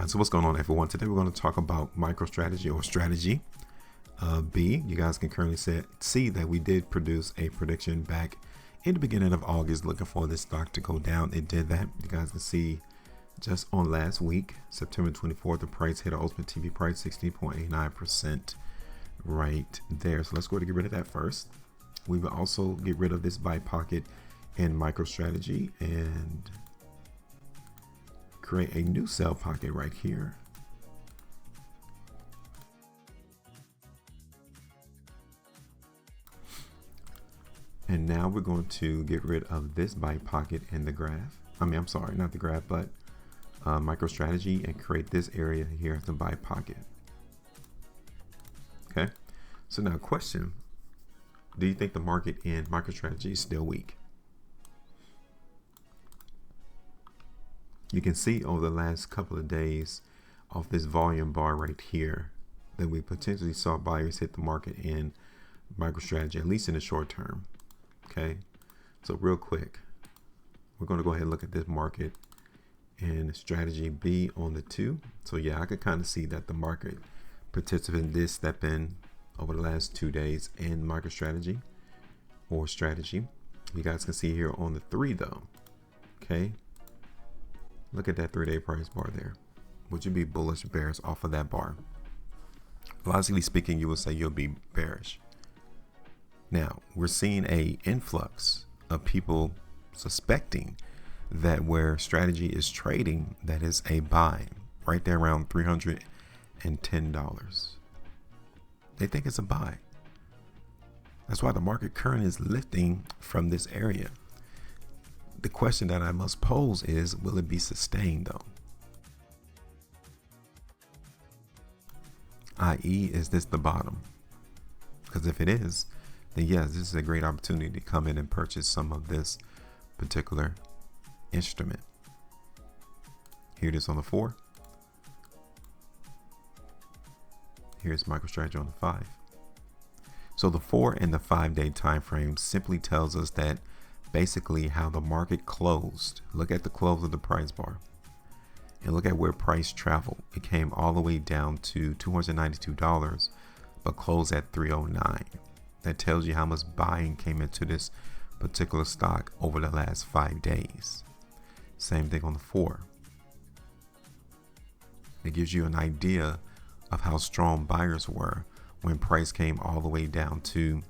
So what's going on, everyone? Today we're going to talk about MicroStrategy or strategy B. You guys can currently see that we did produce a prediction back in the beginning of August looking for this stock to go down. It did that. You guys can see just on last week, September 24th, the price hit an ultimate TV price 16.89% right there. So let's go to get rid of that first. We will also get rid of this buy pocket in MicroStrategy and create a new sell pocket right here. And now we're going to get rid of this buy pocket in the graph. I'm sorry, not the graph, but MicroStrategy, and create this area here as the buy pocket. Okay, so now question, do you think the market in MicroStrategy is still weak? You can see over the last couple of days off this volume bar right here that we potentially saw buyers hit the market in MicroStrategy, at least in the short term. Okay, so real quick, we're going to go ahead and look at this market and strategy B on the 2. So yeah, I could kind of see that the market participant did step in over the last 2 days in MicroStrategy or strategy. You guys can see here on the 3 though. Okay, look at that 3-day price bar there. Would you be bullish or bearish off of that bar? Logically speaking, you would say you'll be bearish. Now we're seeing a influx of people suspecting that where strategy is trading, that is a buy right there around $310. They think it's a buy. That's why the market current is lifting from this area. The question that I must pose is, will it be sustained though? i.e., is this the bottom? Because if it is, then yes, this is a great opportunity to come in and purchase some of this particular instrument. Here it is on the 4. Here's MicroStrategy on the 5. So the 4 and the 5-day time frame simply tells us that basically how the market closed. Look at the close of the price bar and look at where price traveled. It came all the way down to $292 but closed at $309. That tells you how much buying came into this particular stock over the last 5 days. Same thing on the 4. It gives you an idea of how strong buyers were when price came all the way down to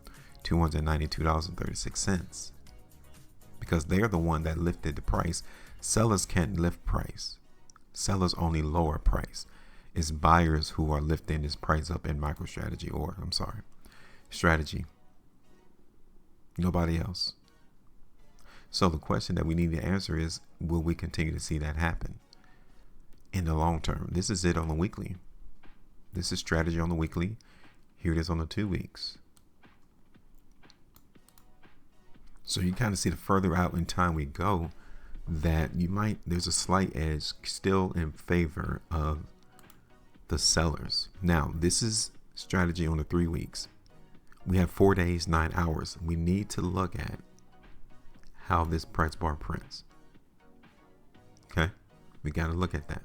$292.36. Because they're the one that lifted the price. Sellers can't lift price. Sellers only lower price. It's buyers who are lifting this price up in MicroStrategy, or I'm sorry, strategy. Nobody else. So the question that we need to answer is, will we continue to see that happen in the long term? This is it on the weekly. This is strategy on the weekly. Here it is on the 2 weeks. So you kind of see the further out in time we go that there's a slight edge still in favor of the sellers. Now, this is strategy on the 3 weeks. We have 4 days, 9 hours. We need to look at how this price bar prints. Okay, we got to look at that.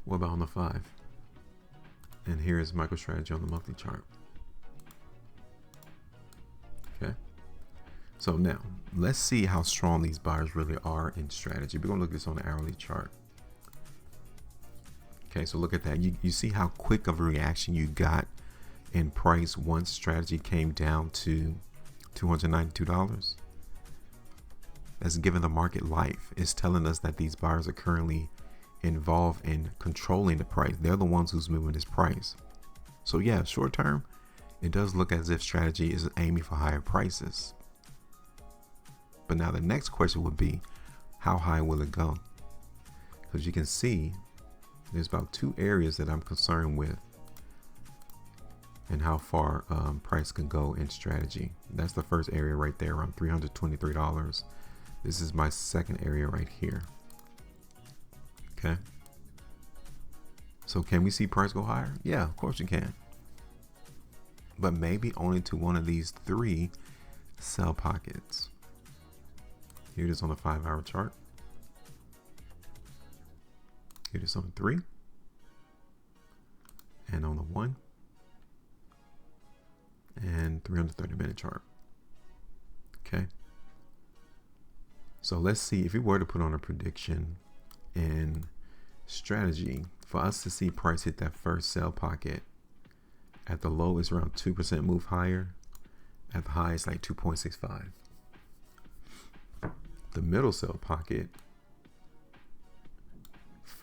What about on the 5? And here is MicroStrategy on the monthly chart. Okay, so now let's see how strong these buyers really are in strategy. We're going to look at this on the hourly chart. Okay, so look at that. You see how quick of a reaction you got in price once strategy came down to $292. That's giving the market life. It's telling us that these buyers are currently involved in controlling the price. They're the ones who's moving this price. So yeah, short term, it does look as if strategy is aiming for higher prices. But now the next question would be, how high will it go? Because you can see there's about 2 areas that I'm concerned with and how far price can go in strategy. That's the first area right there, around $323. This is my second area right here. Okay, so can we see price go higher? Yeah, of course you can, but maybe only to one of these 3 sell pockets. Here it is on the 5-hour chart. Here it is on the 3 and on the 1 and 330-minute chart. Okay. So let's see if we were to put on a prediction in strategy for us to see price hit that first sell pocket. At the low is around 2% move higher. At the high it's like 2.65. The middle sell pocket,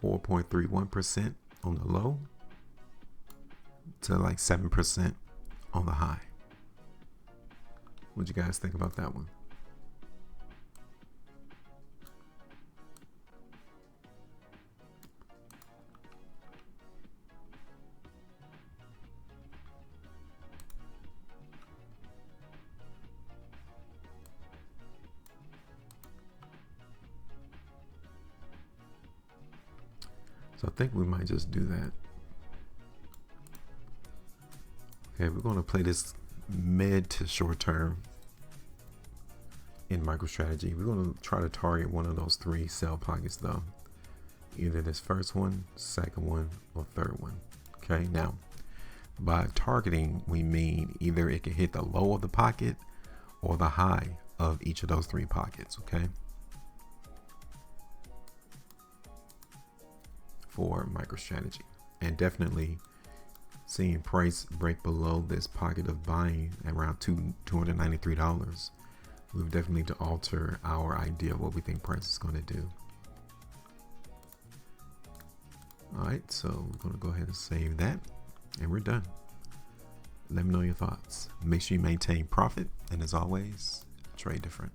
4.31% on the low to like 7% on the high. What you guys think about that one? So I think we might just do that. Okay, we're going to play this mid to short term in MicroStrategy. We're going to try to target one of those 3 sell pockets though. Either this first one, second one, or third one. Okay, now by targeting, we mean either it can hit the low of the pocket or the high of each of those 3 pockets, okay? For MicroStrategy, and definitely seeing price break below this pocket of buying at around $293, we definitely need to alter our idea of what we think price is going to do. All right, so we're going to go ahead and save that, and we're done. Let me know your thoughts. Make sure you maintain profit, and as always, trade different.